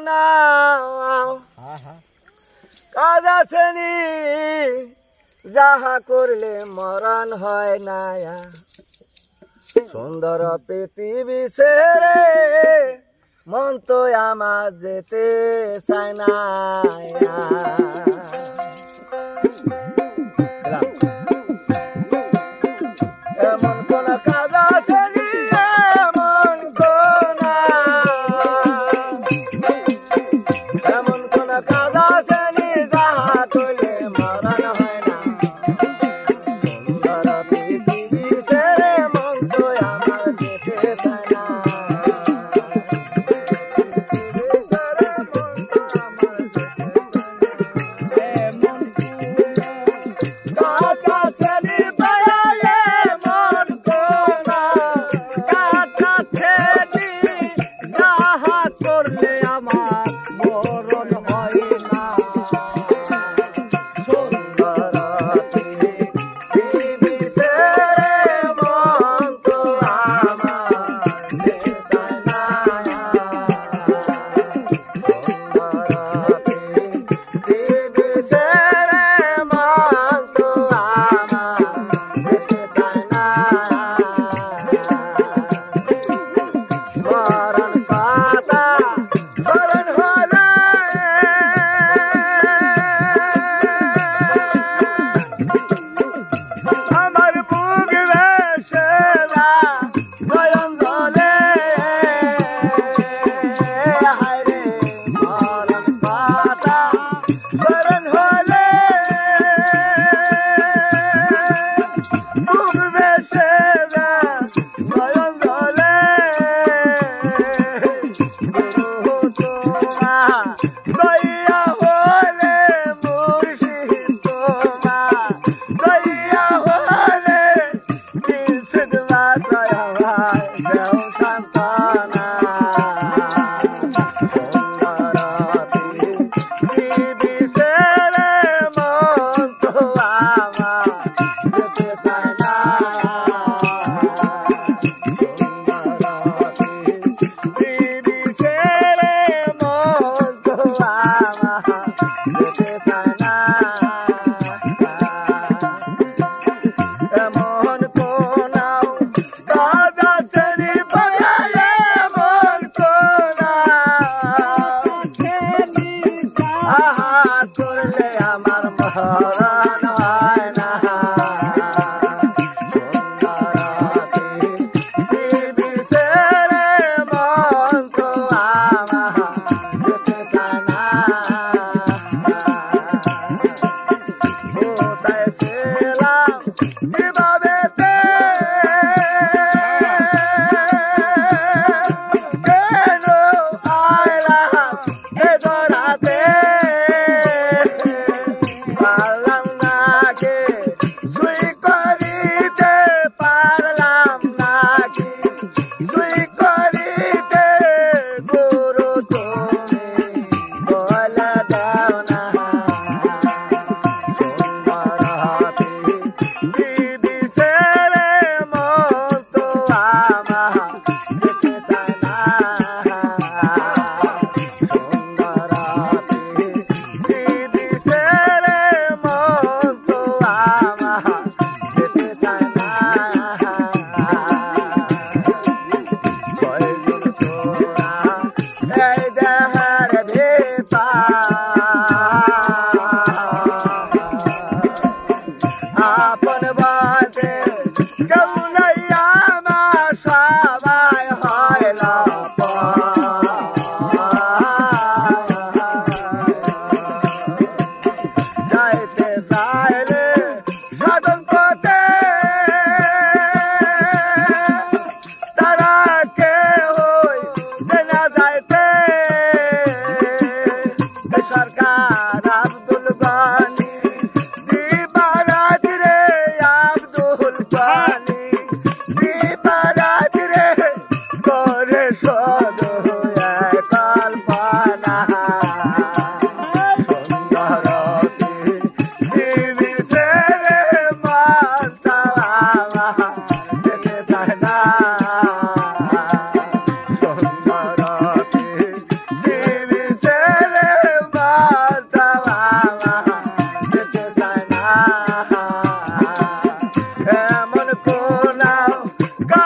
না কাজ আসেনি যাহা করলে মরণ হয় না সুন্দর পৃথিবী ছেড়ে মন তো আমার যেতে চায় না এমন কোন কাজ আসেনি এমন কোন কাজ আসেনি যাহা করলে মরণ হয় না সুন্দর পৃথিবী ছেড়ে মন তো আমার যেতে চায় না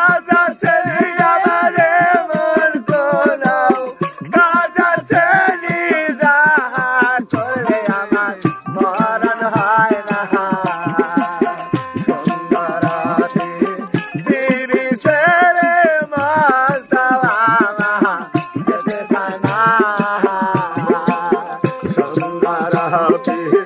গাজা ছেড়ে আমারে মন কোলাও গাজা ছেড়ে যাহা করলে আমার মরণ হয় না সুন্দরতি দিবি ছেড়ে মস্তাওয়া যেতে চায় না সুন্দরতি